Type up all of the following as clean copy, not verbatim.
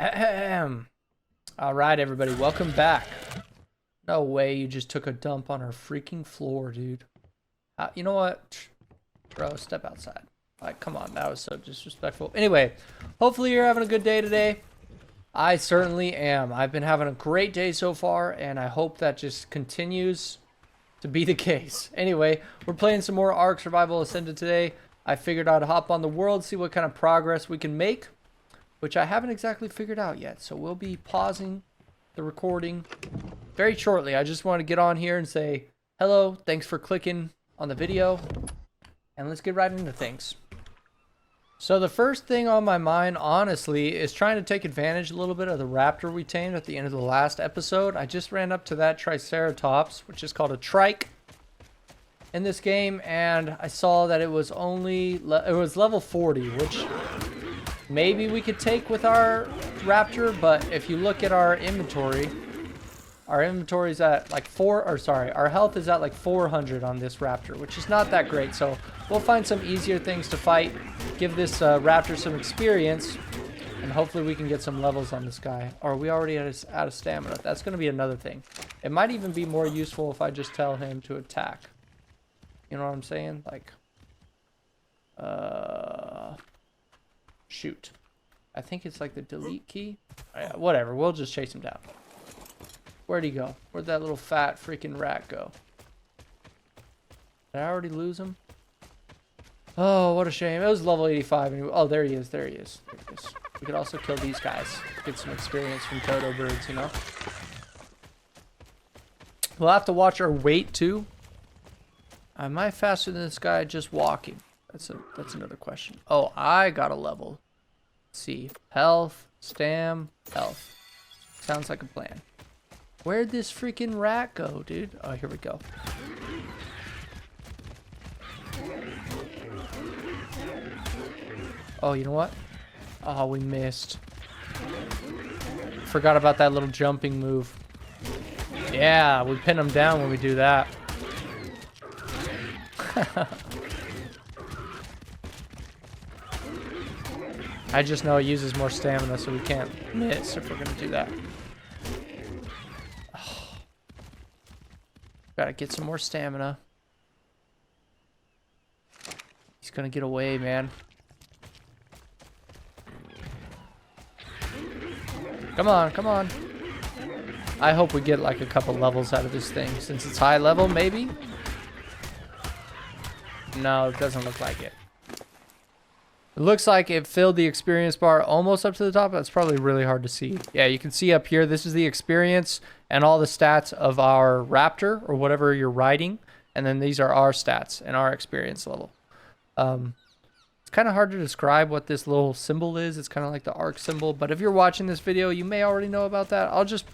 Ahem. All right, everybody, welcome back. No way you just took a dump on our freaking floor, dude. You know what? Bro, step outside. Like, come on, that was so disrespectful. Anyway, hopefully you're having a good day today. I certainly am. I've been having a great day so far, and I hope that just continues to be the case. Anyway, we're playing some more Ark Survival Ascended today. I figured I'd hop on the world, see what kind of progress we can make, which I haven't exactly figured out yet. So we'll be pausing the recording very shortly. I just want to get on here and say hello, thanks for clicking on the video, and let's get right into things. So the first thing on my mind, honestly, is trying to take advantage a little bit of the raptor we tamed at the end of the last episode. I just ran up to that triceratops, which is called a trike in this game, and I saw that it was level 40, which maybe we could take with our raptor, but if you look at our inventory is at like our health is at like 400 on this raptor, which is not that great. So we'll find some easier things to fight, give this raptor some experience, and hopefully we can get some levels on this guy. Or are we already out of stamina? That's going to be another thing. It might even be more useful if I just tell him to attack. You know what I'm saying? Like, shoot. I think it's like the delete key. Whatever, we'll just chase him down. Where'd he go? Where'd that little fat freaking rat go? Did I already lose him? Oh, what a shame. It was level 85. And oh, there he is. There he is. There he is. We could also kill these guys. Get some experience from Toto birds, you know? We'll have to watch our weight, too. Am I faster than this guy just walking? That's another question. Oh, I got a level. Let's see. Health, stam, health. Sounds like a plan. Where'd this freaking rat go, dude? Oh, here we go. Oh, you know what? Oh, we missed. Forgot about that little jumping move. Yeah, we pin him down when we do that. I just know it uses more stamina, so we can't miss if we're gonna do that. Oh. Gotta get some more stamina. He's gonna get away, man. Come on, come on. I hope we get like a couple levels out of this thing, since it's high level, maybe? No, it doesn't look like it. It looks like it filled the experience bar almost up to the top. That's probably really hard to see. Yeah, you can see up here, this is the experience and all the stats of our raptor or whatever you're riding. And then these are our stats and our experience level. It's kind of hard to describe what this little symbol is. It's kind of like the Ark symbol. But if you're watching this video, you may already know about that. I'll just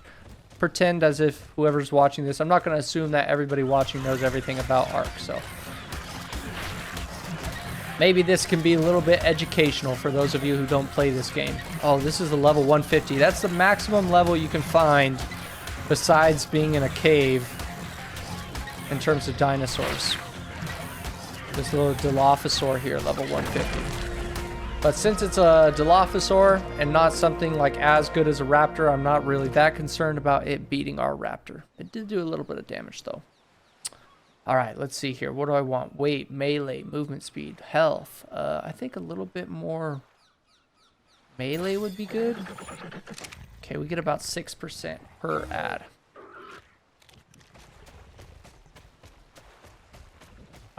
pretend as if whoever's watching this, I'm not going to assume that everybody watching knows everything about Ark. So maybe this can be a little bit educational for those of you who don't play this game. Oh, this is the level 150. That's the maximum level you can find besides being in a cave in terms of dinosaurs. This little Dilophosaur here, level 150. But since it's a Dilophosaur and not something like as good as a raptor, I'm not really that concerned about it beating our raptor. It did do a little bit of damage though. All right, let's see here. What do I want? Weight, melee, movement speed, health. I think a little bit more melee would be good. Okay, we get about 6% per ad.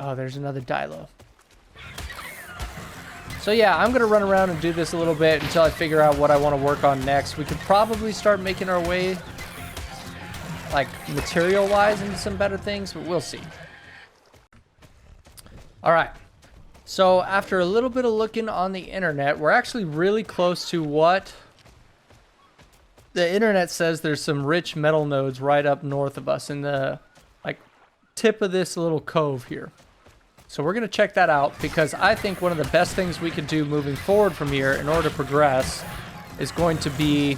Oh, there's another Dilo. So yeah, I'm going to run around and do this a little bit until I figure out what I want to work on next. We could probably start making our way like material-wise into some better things, but we'll see. All right. So after a little bit of looking on the internet, we're actually really close to what the internet says. There's some rich metal nodes right up north of us in the like tip of this little cove here. So we're going to check that out because I think one of the best things we could do moving forward from here in order to progress is going to be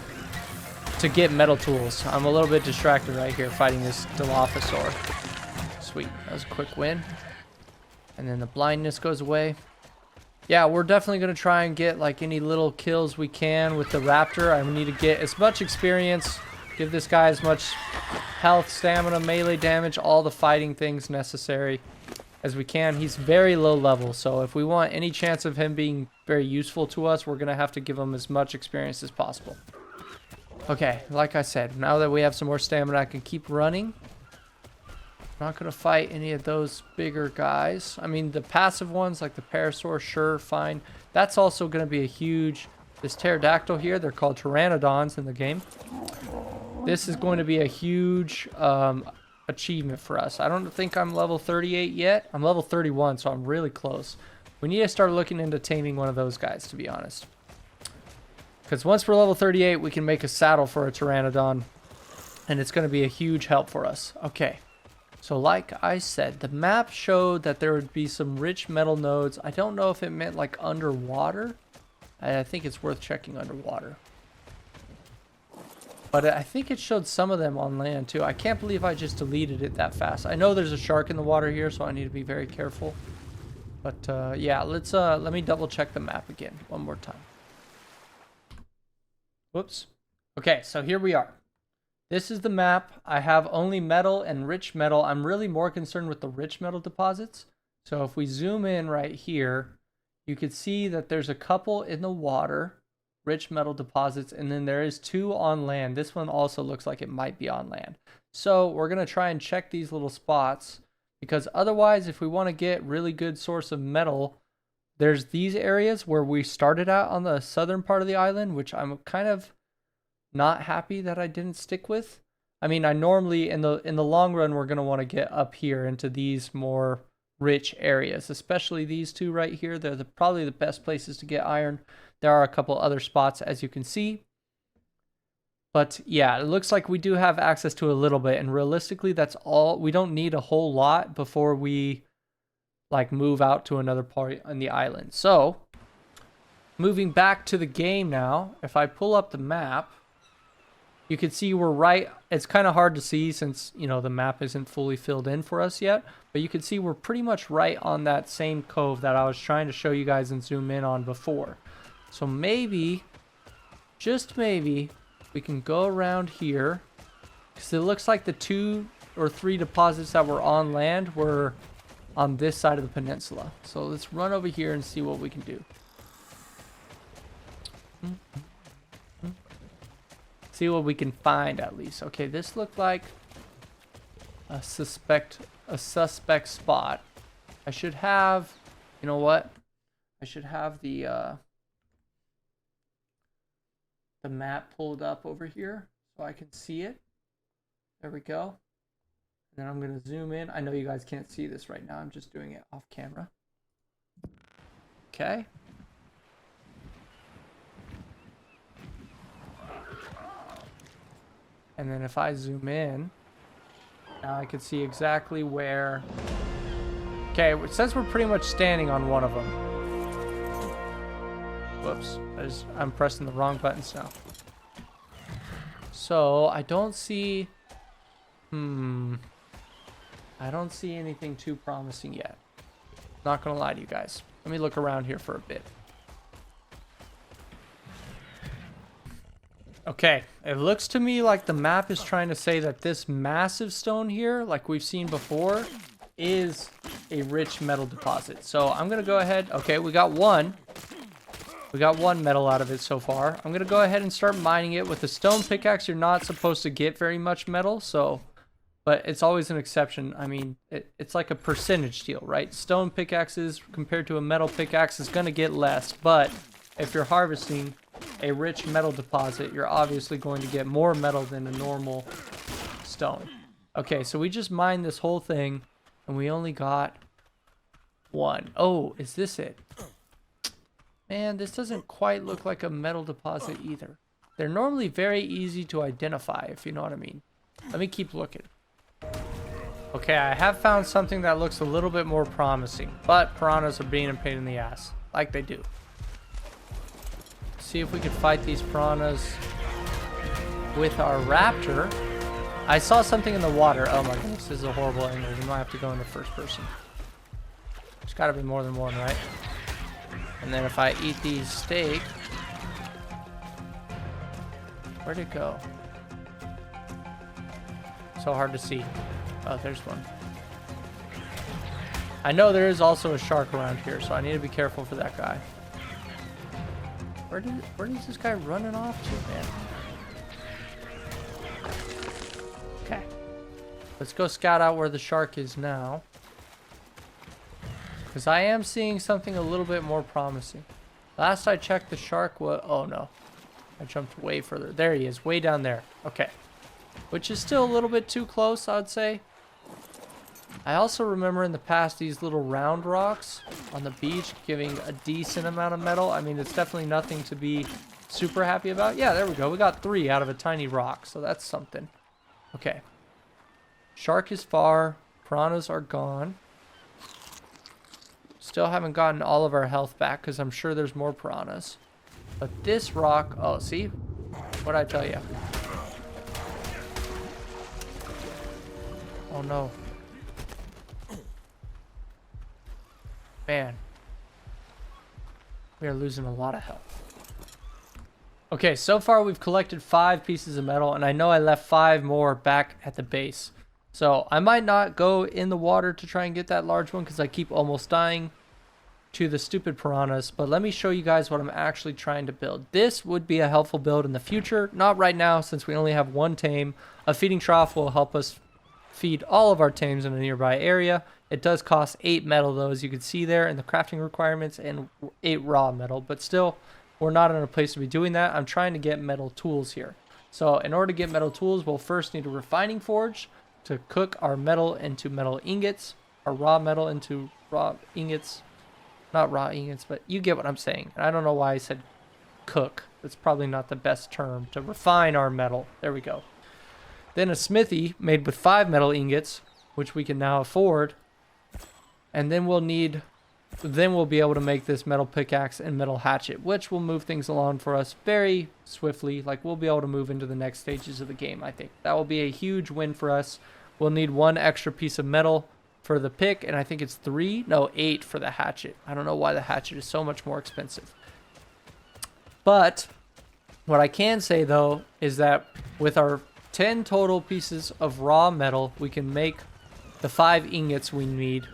to get metal tools. I'm a little bit distracted right here fighting this Dilophosaur. Sweet. That was a quick win. And then the blindness goes away. yeah, we're definitely going to try and get like any little kills we can with the raptor. I need to get as much experience, give this guy as much health, stamina, melee damage, all the fighting things necessary as we can. He's very low level, so if we want any chance of him being very useful to us, we're going to have to give him as much experience as possible. Okay, like I said, now that we have some more stamina, I can keep running. Not going to fight any of those bigger guys. I mean, the passive ones, like the parasaur, sure, fine. That's also going to be a huge... This pterodactyl here, they're called pteranodons in the game. This is going to be a huge achievement for us. I don't think I'm level 38 yet. I'm level 31, so I'm really close. We need to start looking into taming one of those guys, to be honest. Because once we're level 38, we can make a saddle for a pteranodon. And it's going to be a huge help for us. Okay. So like I said, the map showed that there would be some rich metal nodes. I don't know if it meant like underwater. I think it's worth checking underwater. But I think it showed some of them on land too. I can't believe I just deleted it that fast. I know there's a shark in the water here, so I need to be very careful. But yeah, let me double check the map again one more time. Whoops. Okay, so here we are. This is the map. I have only metal and rich metal. I'm really more concerned with the rich metal deposits. So if we zoom in right here, you can see that there's a couple in the water, rich metal deposits, and then there is 2 on land. This one also looks like it might be on land. So we're going to try and check these little spots, because otherwise, if we want to get really good source of metal, there's these areas where we started out on the southern part of the island, which I'm kind of not happy that I didn't stick with. I mean, I normally in the long run we're going to want to get up here into these more rich areas, especially these 2 right here. They're probably the best places to get iron. There are a couple other spots, as you can see. But yeah, it looks like we do have access to a little bit, and realistically that's all. We don't need a whole lot before we like move out to another part on the island. So moving back to the game now, if I pull up the map, you can see we're right. It's kind of hard to see since, you know, the map isn't fully filled in for us yet. But you can see we're pretty much right on that same cove that I was trying to show you guys and zoom in on before. So maybe, just maybe, we can go around here. Because it looks like the 2 or 3 deposits that were on land were on this side of the peninsula. So let's run over here and see what we can do. See what we can find at least. Okay, this looked like a suspect spot. I should have, you know what? I should have the map pulled up over here so I can see it. There we go. And then I'm gonna zoom in. I know you guys can't see this right now. I'm just doing it off camera. Okay. And then if I zoom in, now I can see exactly where... Okay, it says we're pretty much standing on one of them. Whoops, I'm pressing the wrong buttons now. So, I don't see... I don't see anything too promising yet. Not gonna lie to you guys. Let me look around here for a bit. Okay, it looks to me like the map is trying to say that this massive stone here, like we've seen before, is a rich metal deposit. So I'm going to go ahead. Okay, we got one. We got 1 metal out of it so far. I'm going to go ahead and start mining it. With a stone pickaxe, you're not supposed to get very much metal, so... But it's always an exception. I mean, it's like a percentage deal, right? Stone pickaxes compared to a metal pickaxe is going to get less, but if you're harvesting a rich metal deposit, you're obviously going to get more metal than a normal stone. Okay, so we just mined this whole thing, and we only got 1. Oh, is this it? Man, this doesn't quite look like a metal deposit either. They're normally very easy to identify, if you know what I mean. Let me keep looking. Okay, I have found something that looks a little bit more promising, but piranhas are being a pain in the ass, like they do. See if we can fight these piranhas with our raptor. I saw something in the water. Oh my goodness, this is a horrible angle. We might have to go into first person. There's got to be more than one, right? And then if I eat these steak... Where'd it go? So hard to see. Oh, there's one. I know there is also a shark around here, so I need to be careful for that guy. Where is this guy running off to, man? Okay. Let's go scout out where the shark is now. Because I am seeing something a little bit more promising. Last I checked, the shark was... Oh, no. I jumped way further. There he is, way down there. Okay. Which is still a little bit too close, I would say. I also remember in the past these little round rocks on the beach giving a decent amount of metal. I mean, it's definitely nothing to be super happy about. Yeah, there we go. We got 3 out of a tiny rock, so that's something. Okay. Shark is far. Piranhas are gone. Still haven't gotten all of our health back because I'm sure there's more piranhas. But this rock... Oh, see? What'd I tell you? Oh, no. Man. We are losing a lot of health. Okay, so far we've collected 5 pieces of metal, and I know I left 5 more back at the base. So I might not go in the water to try and get that large one because I keep almost dying to the stupid piranhas. But let me show you guys what I'm actually trying to build. This would be a helpful build in the future. Not right now since we only have 1 tame. A feeding trough will help us feed all of our tames in a nearby area. It does cost 8 metal though, as you can see there in the crafting requirements, and 8 raw metal. But still, we're not in a place to be doing that. I'm trying to get metal tools here. So in order to get metal tools, we'll first need a refining forge to cook our metal into metal ingots, our raw metal into raw ingots. Not raw ingots, but you get what I'm saying. And I don't know why I said cook. That's probably not the best term. To refine our metal. There we go. Then a smithy made with 5 metal ingots, which we can now afford. And then we'll be able to make this metal pickaxe and metal hatchet, which will move things along for us very swiftly. Like, we'll be able to move into the next stages of the game, I think. That will be a huge win for us. We'll need 1 extra piece of metal for the pick, and I think it's 8 for the hatchet. I don't know why the hatchet is so much more expensive. But what I can say, though, is that with our 10 total pieces of raw metal, we can make the 5 ingots we need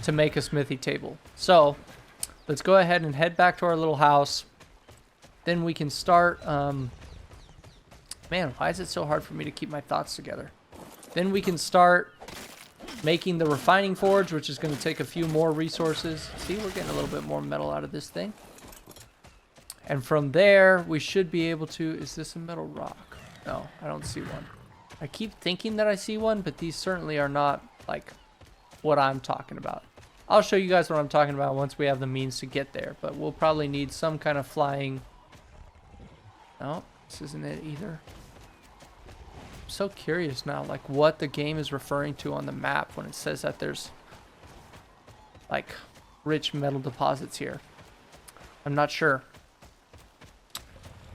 to make a smithy table. So let's go ahead and head back to our little house. Then we can start... Man, why is it so hard for me to keep my thoughts together? Then we can start making the refining forge, which is going to take a few more resources. See, we're getting a little bit more metal out of this thing. And from there, we should be able to... Is this a metal rock? No, I don't see one. I keep thinking that I see one, but these certainly are not, like, what I'm talking about. I'll show you guys what I'm talking about once we have the means to get there. But we'll probably need some kind of flying... No, this isn't it either. I'm so curious now, like, what the game is referring to on the map when it says that there's, like, rich metal deposits here. I'm not sure.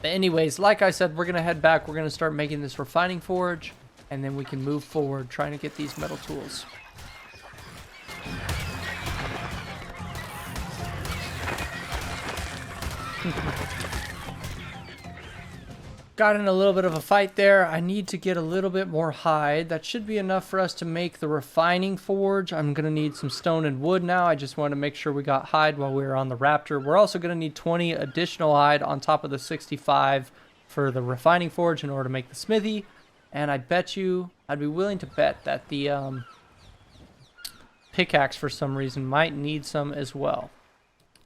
But anyways, like I said, we're going to head back. We're going to start making this refining forge, and then we can move forward trying to get these metal tools. Got in a little bit of a fight there. I need to get a little bit more hide. That should be enough for us to make the refining forge. I'm going to need some stone and wood now. I just wanted to make sure we got hide while we were on the Raptor. We're also going to need 20 additional hide on top of the 65 for the refining forge in order to make the smithy. And I bet you, I'd be willing to bet that the pickaxe for some reason might need some as well.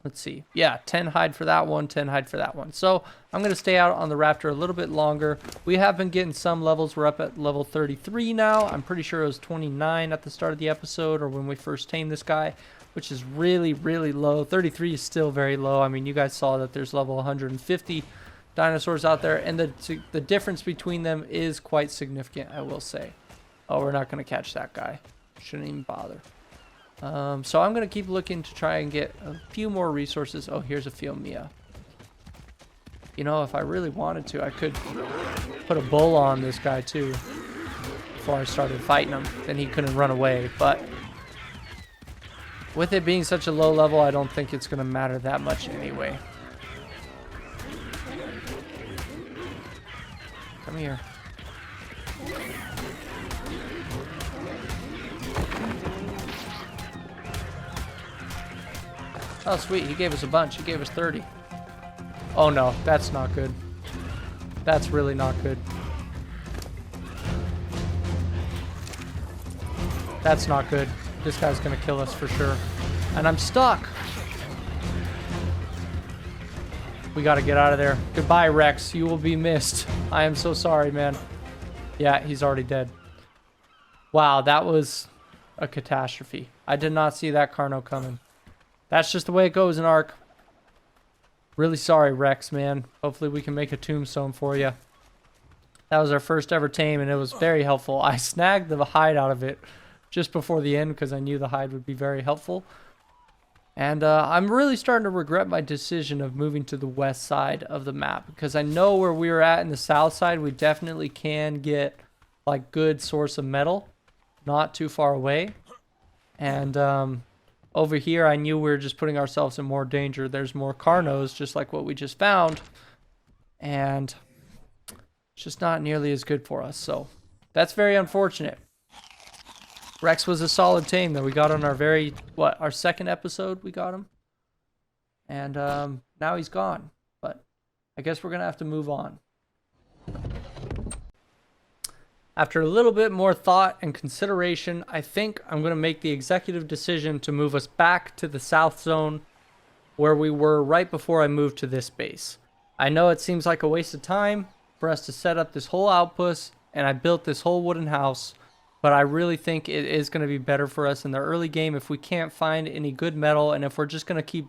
Let's see. Yeah, 10 hide for that one, 10 hide for that one. So I'm going to stay out on the Raptor a little bit longer. We have been getting some levels. We're up at level 33 now. I'm pretty sure it was 29 at the start of the episode or when we first tamed this guy, which is really, really low. 33 is still very low. I mean, you guys saw that there's level 150 dinosaurs out there, and the difference between them is quite significant, I will say. Oh, we're not going to catch that guy. Shouldn't even bother. So I'm going to keep looking to try and get a few more resources. Oh, here's a field Mia. You know, if I really wanted to, I could put a bull on this guy too before I started fighting him. Then he couldn't run away, but With it being such a low level, I don't think it's going to matter that much anyway. Come here. Oh, sweet. He gave us a bunch. He gave us 30. Oh, no. That's not good. That's really not good. That's not good. This guy's going to kill us for sure. And I'm stuck. We got to get out of there. Goodbye, Rex. You will be missed. I am so sorry, man. Yeah, he's already dead. Wow, that was a catastrophe. I did not see that Carno coming. That's just the way it goes in Ark. Really sorry, Rex, man. Hopefully we can make a tombstone for you. That was our first ever tame, and it was very helpful. I snagged the hide out of it just before the end because I knew the hide would be very helpful. And I'm really starting to regret my decision of moving to the west side of the map because I know where we were at in the south side, we definitely can get like good source of metal, not too far away. And over here, I knew we were just putting ourselves in more danger. There's more Carnos, just like what we just found. And it's just not nearly as good for us. So that's very unfortunate. Rex was a solid tame that we got on our second episode we got him. And now he's gone. But I guess we're going to have to move on. After a little bit more thought and consideration, I think I'm going to make the executive decision to move us back to the south zone where we were right before I moved to this base. I know it seems like a waste of time for us to set up this whole outpost and I built this whole wooden house, but I really think it is going to be better for us in the early game if we can't find any good metal and if we're just going to keep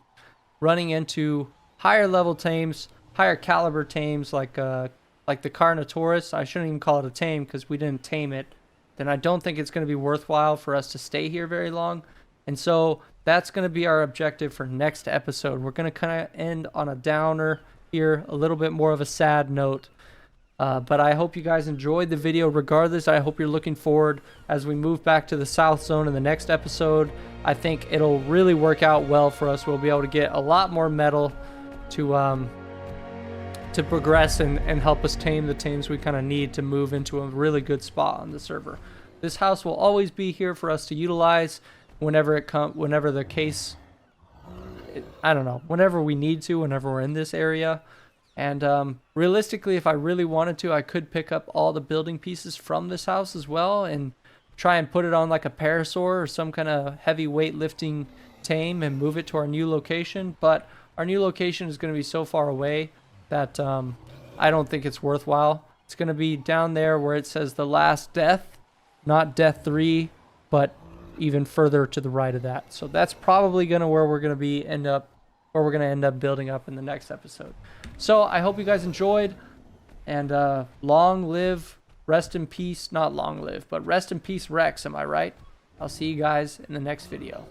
running into higher level tames, higher caliber tames like the Carnotaurus. I shouldn't even call it a tame because we didn't tame it. Then I don't think it's going to be worthwhile for us to stay here very long. And so that's going to be our objective for next episode. We're going to kind of end on a downer here, a little bit more of a sad note. But I hope you guys enjoyed the video regardless. I hope you're looking forward as we move back to the south zone in the next episode. I think it'll really work out well for us. We'll be able to get a lot more metal to progress and help us tame the tames we kind of need to move into a really good spot on the server. This house will always be here for us to utilize whenever the case, I don't know, whenever we need to, whenever we're in this area. And realistically, if I really wanted to, I could pick up all the building pieces from this house as well and try and put it on like a parasaur or some kind of heavy weightlifting tame and move it to our new location. But our new location is going to be so far away that I don't think it's worthwhile. It's going to be down there where it says the last death, not death 3, but even further to the right of that. So that's probably where we're going to end up building up in the next episode. So I hope you guys enjoyed, and long live, rest in peace, not long live, but rest in peace Rex, am I right? I'll see you guys in the next video.